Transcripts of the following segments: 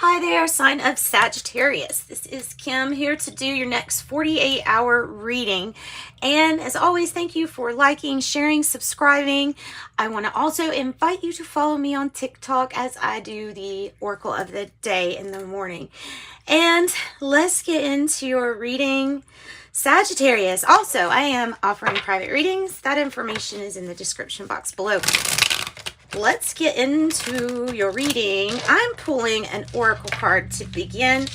Hi there, sign of Sagittarius. This is Kim here to do your next 48-hour reading. And as always, thank you for liking, sharing, subscribing. I want to also invite you to follow me on TikTok as I do the Oracle of the Day in the morning. And let's get into your reading, Sagittarius. Also, I am offering private readings. That information is in the description box below. Let's get into your reading. I'm pulling an oracle card to begin.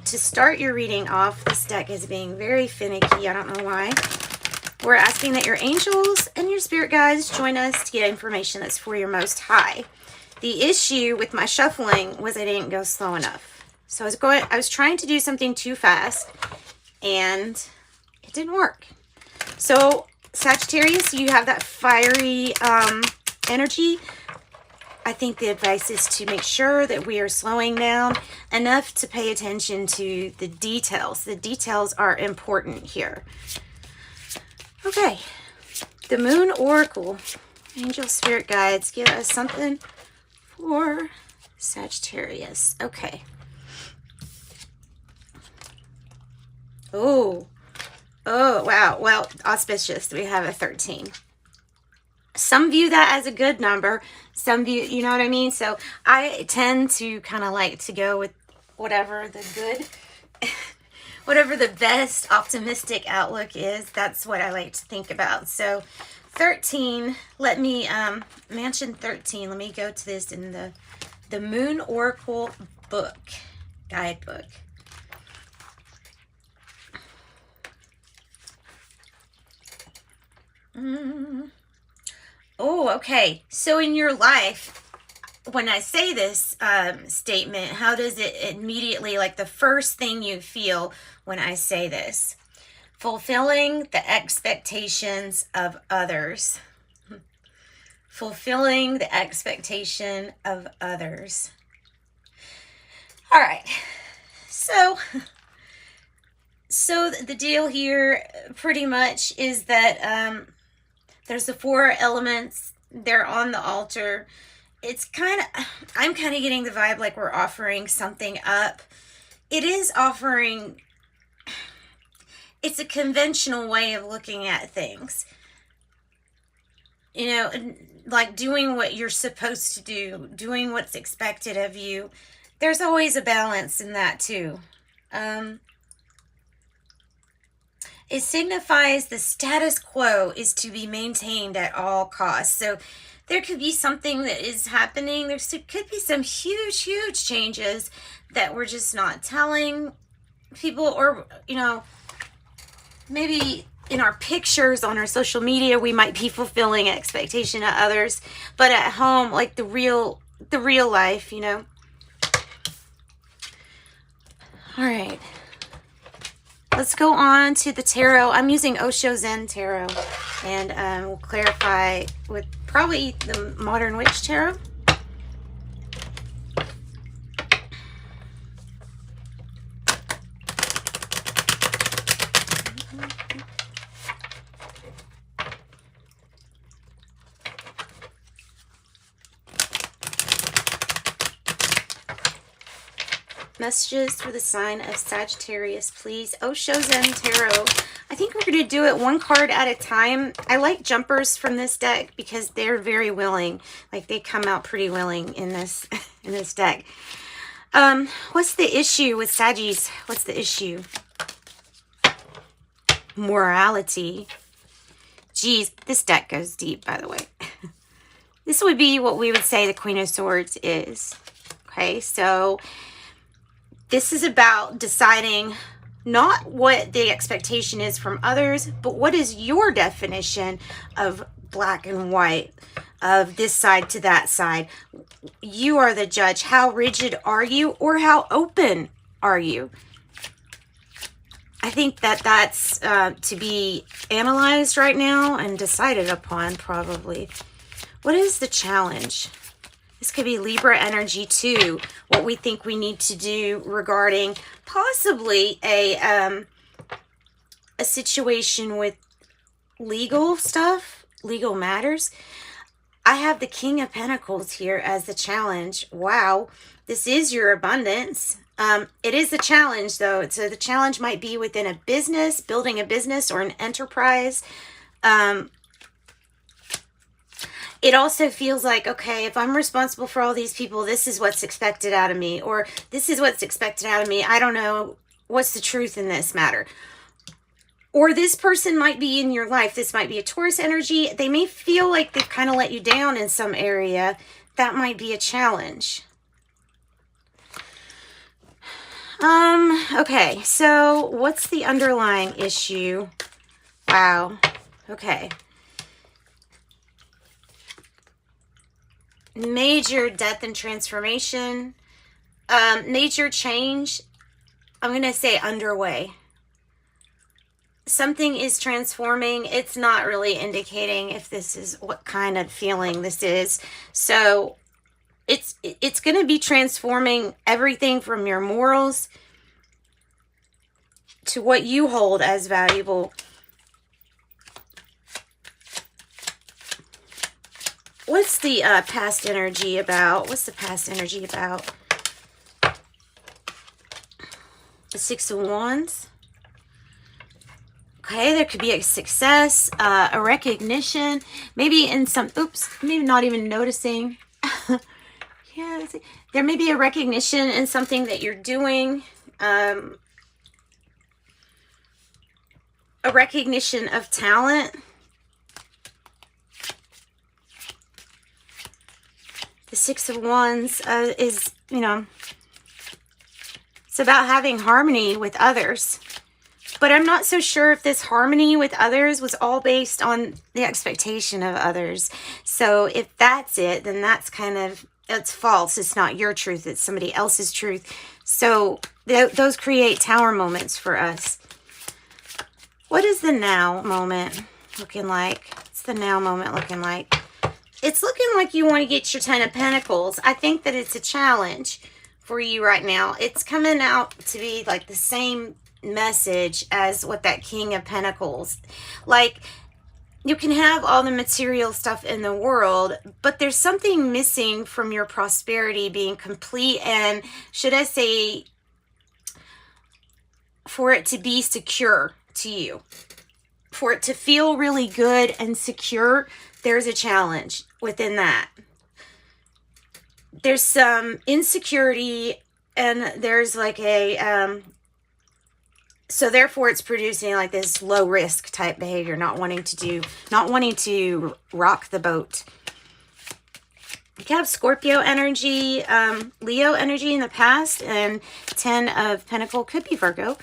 To start your reading off, this deck is being very finicky. I don't know why. We're asking that your angels and your spirit guides join us to get information that's for your most high. The issue with my shuffling was I didn't go slow enough. So I was trying to do something too fast and it didn't work. So Sagittarius, you have that fiery energy. I think the advice is to make sure that we are slowing down enough to pay attention to the details. The details are important here. Okay, the Moon Oracle, Angel Spirit Guides, give us something for Sagittarius. Okay. Oh, wow. Well, auspicious. We have a 13. Some view that as a good number. Some view, you know what I mean? So I tend to kind of like to go with whatever the good, whatever the best optimistic outlook is. That's what I like to think about. So 13, let me mention 13. Let me go to this in the Moon Oracle book, guidebook. Oh, okay. So in your life, when I say this statement, how does it immediately, like the first thing you feel when I say this? Fulfilling the expectations of others. Fulfilling the expectation of others. All right. So the deal here pretty much is that there's the four elements. They're on the altar. I'm kind of getting the vibe like we're offering something up. It is offering, it's a conventional way of looking at things. You know, like doing what you're supposed to do, doing what's expected of you. There's always a balance in that too. It signifies the status quo is to be maintained at all costs. So there could be something that is happening. There could be some huge, huge changes that we're just not telling people, or, you know, maybe in our pictures on our social media, we might be fulfilling expectation of others, but at home, like the real life, you know. All right. Let's go on to the tarot. I'm using Osho Zen Tarot, and we'll clarify with probably the Modern Witch Tarot. Messages for the sign of Sagittarius, please. Osho Zen Tarot. I think we're going to do it one card at a time. I like jumpers from this deck because they're very willing. Like they come out pretty willing in this in this deck. What's the issue with Saggies? What's the issue? Morality. Geez, this deck goes deep, by the way. This would be what we would say the Queen of Swords is. Okay, so this is about deciding not what the expectation is from others, but what is your definition of black and white, of this side to that side. You are the judge. How rigid are you, or how open are you? I think that that's to be analyzed right now and decided upon probably. What is the challenge? This could be Libra energy too. What we think we need to do regarding possibly a situation with legal stuff, legal matters. I have the King of Pentacles here as the challenge. Wow. This is your abundance. It is a challenge, though. So the challenge might be within a business, building a business or an enterprise. It also feels like, okay, if I'm responsible for all these people, this is what's expected out of me, or this is what's expected out of me. I don't know what's the truth in this matter. Or this person might be in your life. This might be a Taurus energy. They may feel like they've kind of let you down in some area. That might be a challenge. Okay, so what's the underlying issue? Wow. Okay. Major death and transformation. Major change. I'm going to say underway. Something is transforming. It's not really indicating if this is what kind of feeling this is. So it's going to be transforming everything from your morals to what you hold as valuable. What's the past energy about? What's the past energy about? The Six of Wands. Okay, there could be a success, a recognition, maybe in some, maybe not even noticing. Yeah, there may be a recognition in something that you're doing. A recognition of talent. The Six of Wands is, you know, it's about having harmony with others. But I'm not so sure if this harmony with others was all based on the expectation of others. So if that's it, then that's it's false. It's not your truth. It's somebody else's truth. So those create tower moments for us. What is the now moment looking like? What's the now moment looking like? It's looking like you want to get your Ten of Pentacles. I think that it's a challenge for you right now. It's coming out to be like the same message as what that King of Pentacles. Like, you can have all the material stuff in the world, but there's something missing from your prosperity being complete, and should I say, for it to be secure to you, for it to feel really good and secure. There's a challenge within that. There's some insecurity, and there's like a so therefore it's producing like this low risk type behavior, not wanting to rock the boat. You can have Scorpio energy, Leo energy in the past, and 10 of Pentacles could be Virgo.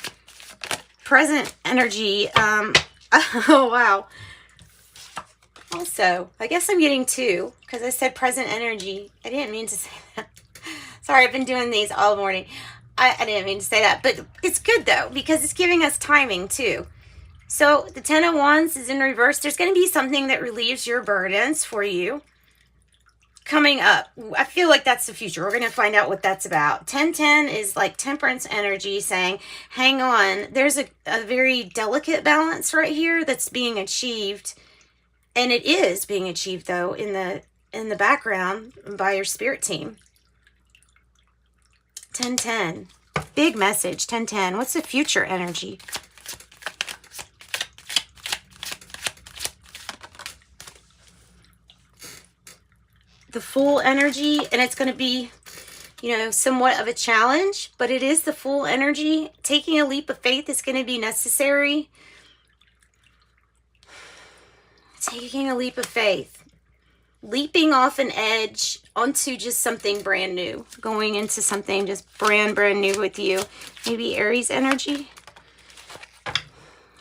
Present energy, oh wow. Also, I guess I'm getting two because I said present energy. I didn't mean to say that. Sorry, I've been doing these all morning. I didn't mean to say that, but it's good though because it's giving us timing too. So the Ten of Wands is in reverse. There's going to be something that relieves your burdens for you coming up. I feel like that's the future. We're going to find out what that's about. 10-10 is like temperance energy saying, hang on. There's a very delicate balance right here that's being achieved. And it is being achieved, though, in the background by your spirit team. 10-10. Big message, 10-10. What's the future energy? The Fool energy, and it's going to be, you know, somewhat of a challenge, but it is the Fool energy. Taking a leap of faith is going to be necessary. Taking a leap of faith, leaping off an edge onto just something brand new, going into something just brand new with you. Maybe Aries energy.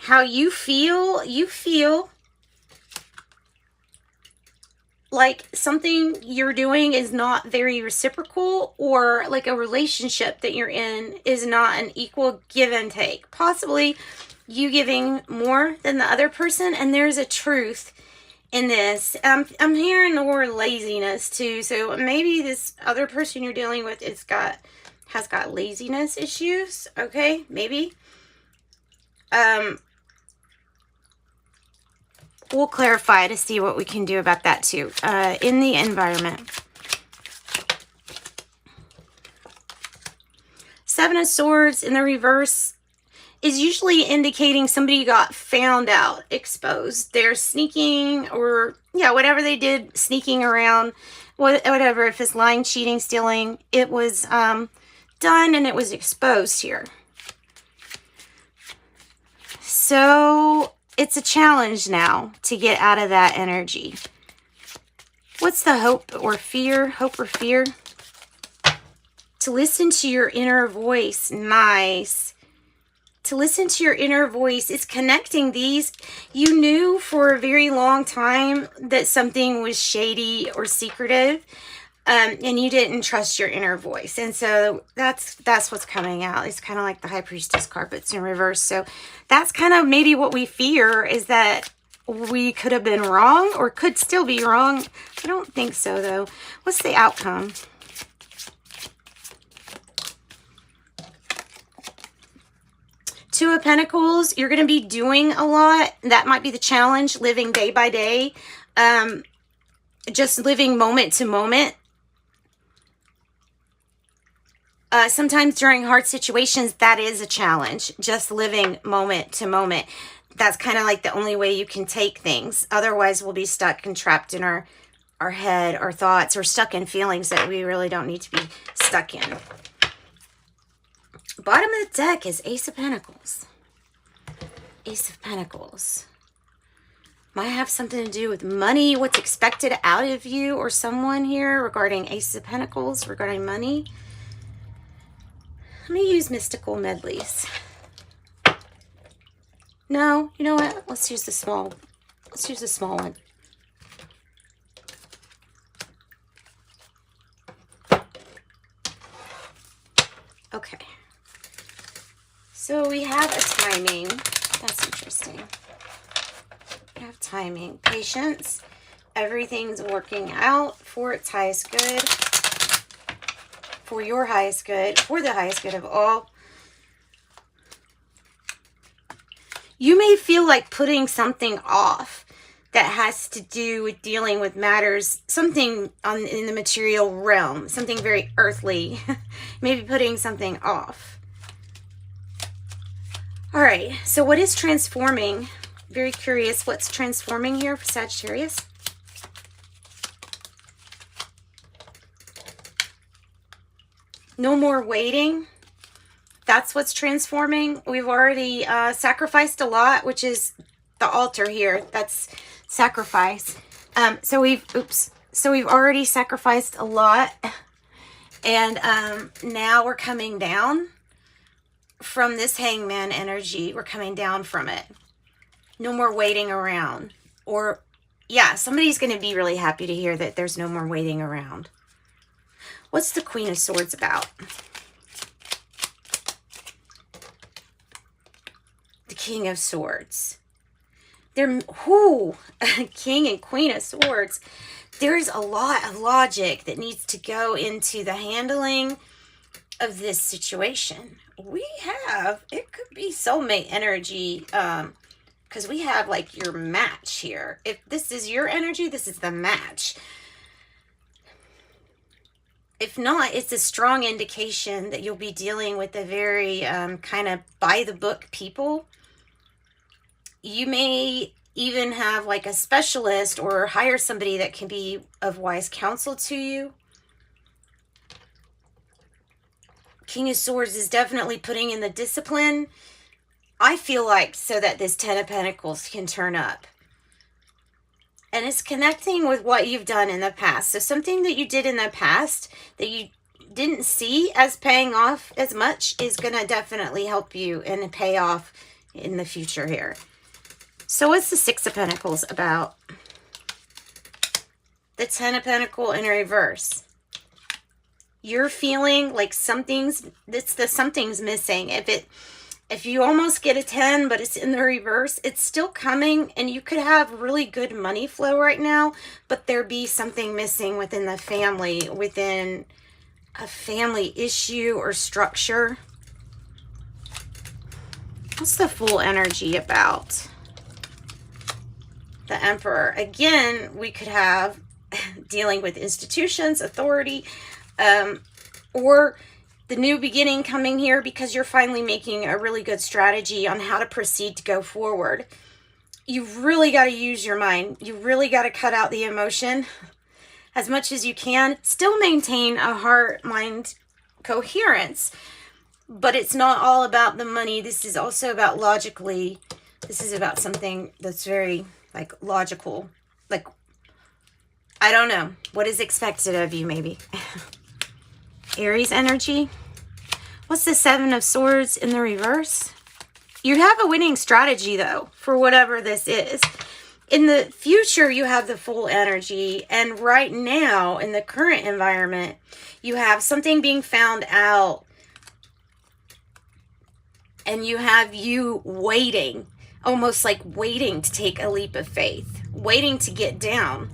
How you feel like something you're doing is not very reciprocal, or like a relationship that you're in is not an equal give and take. Possibly you giving more than the other person, and there's a truth in this. I'm hearing the word laziness too, so maybe this other person you're dealing with has got laziness issues. Okay, maybe. we'll clarify to see what we can do about that too. In the environment. Seven of Swords in the reverse is usually indicating somebody got found out, exposed. They're sneaking, or yeah, whatever they did, sneaking around, whatever. If it's lying, cheating, stealing, it was done and it was exposed here. So it's a challenge now to get out of that energy. What's the hope or fear? Hope or fear? To listen to your inner voice. Nice. To listen to your inner voice is connecting these. You knew for a very long time that something was shady or secretive, and you didn't trust your inner voice. And so that's what's coming out. It's kind of like the High Priestess carpets in reverse. So that's kind of maybe what we fear, is that we could have been wrong or could still be wrong. I don't think so, though. What's the outcome? Two of Pentacles, you're going to be doing a lot. That might be the challenge, living day by day. Just living moment to moment. Sometimes during hard situations, that is a challenge. Just living moment to moment. That's kind of like the only way you can take things. Otherwise, we'll be stuck and trapped in our head, our thoughts, or stuck in feelings that we really don't need to be stuck in. Bottom of the deck is Ace of Pentacles. Ace of Pentacles. Might have something to do with money, what's expected out of you or someone here regarding Ace of Pentacles, regarding money. Let me use mystical medleys. No, you know what? Let's use the small one. Okay. So we have a timing. That's interesting. We have timing. Patience. Everything's working out for its highest good. For your highest good. For the highest good of all. You may feel like putting something off that has to do with dealing with matters, something in the material realm, something very earthly. Maybe putting something off. All right, so what is transforming? Very curious what's transforming here for Sagittarius. No more waiting. That's what's transforming. We've already sacrificed a lot, which is the altar here. That's sacrifice. So we've already sacrificed a lot, and now we're coming down from this hangman energy. We're coming down from it. No more waiting around. Or, yeah, somebody's going to be really happy to hear that there's no more waiting around. What's the Queen of Swords about? The King of Swords. King and Queen of Swords. There's a lot of logic that needs to go into the handling of this situation. We have, it could be soulmate energy, because we have like your match here. If this is your energy, this is the match. If not, it's a strong indication that you'll be dealing with a very kind of by-the-book people. You may even have like a specialist or hire somebody that can be of wise counsel to you. King of Swords is definitely putting in the discipline, I feel like, so that this Ten of Pentacles can turn up. And it's connecting with what you've done in the past. So something that you did in the past that you didn't see as paying off as much is going to definitely help you and pay off in the future here. So what's the Six of Pentacles about? The Ten of Pentacles in reverse. You're feeling like something's missing. If you almost get a 10, but it's in the reverse, it's still coming, and you could have really good money flow right now, but there be something missing within the family, within a family issue or structure. What's the Fool energy about? the Emperor. Again, we could have dealing with institutions, authority, or the new beginning coming here because you're finally making a really good strategy on how to proceed to go forward. You've really got to use your mind. You really got to cut out the emotion as much as you can. Still maintain a heart-mind coherence. But it's not all about the money. This is also about logically. This is about something that's very, like, logical. Like, I don't know. What is expected of you, maybe? Aries energy. What's the Seven of Swords in the reverse? You have a winning strategy, though, for whatever this is. In the future, you have the full energy. And right now, in the current environment, you have something being found out. And you have you waiting, almost like waiting to take a leap of faith, waiting to get down.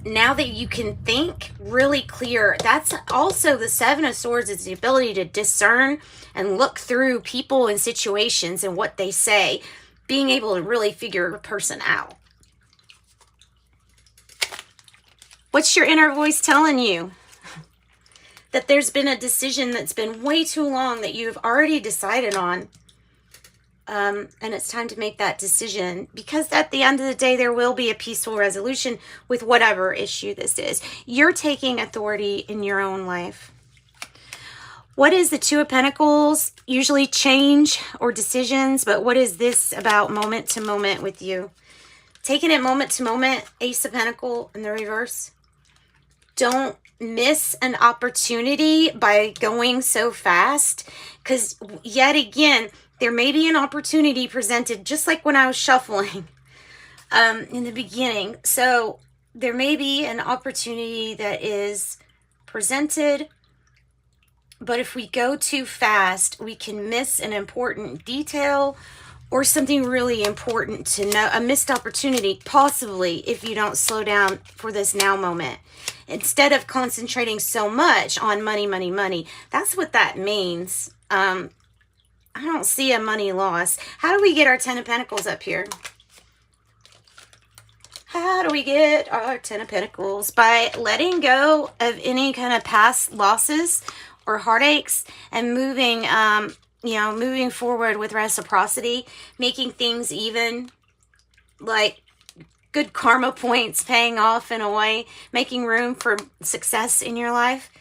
Now that you can think really clear, that's also the Seven of Swords, is the ability to discern and look through people and situations and what they say, being able to really figure a person out. What's your inner voice telling you? That there's been a decision that's been way too long that you've already decided on. And it's time to make that decision, because at the end of the day, there will be a peaceful resolution with whatever issue this is. You're taking authority in your own life. What is the Two of Pentacles? Usually change or decisions, but what is this about moment to moment with you? Taking it moment to moment, Ace of Pentacles in the reverse. Don't miss an opportunity by going so fast, because yet again, there may be an opportunity presented, just like when I was shuffling in the beginning. So there may be an opportunity that is presented, but if we go too fast, we can miss an important detail or something really important to know, a missed opportunity, possibly, if you don't slow down for this now moment. Instead of concentrating so much on money, money, money. That's what that means. I don't see a money loss. How do we get our Ten of Pentacles up here? How do we get our Ten of Pentacles? By letting go of any kind of past losses or heartaches and moving, moving forward with reciprocity, making things even, like good karma points paying off in a way, making room for success in your life.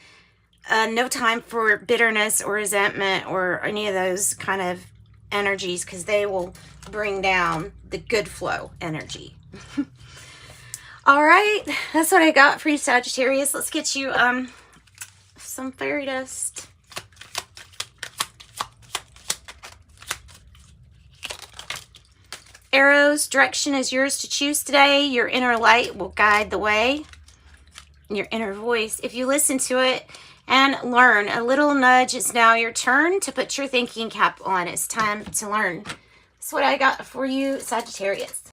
No time for bitterness or resentment or any of those kind of energies, because they will bring down the good flow energy. All right, that's what I got for you, Sagittarius. Let's get you some fairy dust. Arrows, direction is yours to choose today. Your inner light will guide the way. Your inner voice, if you listen to it and learn, a little nudge. It's now your turn to put your thinking cap on. It's time to learn. That's what I got for you, Sagittarius.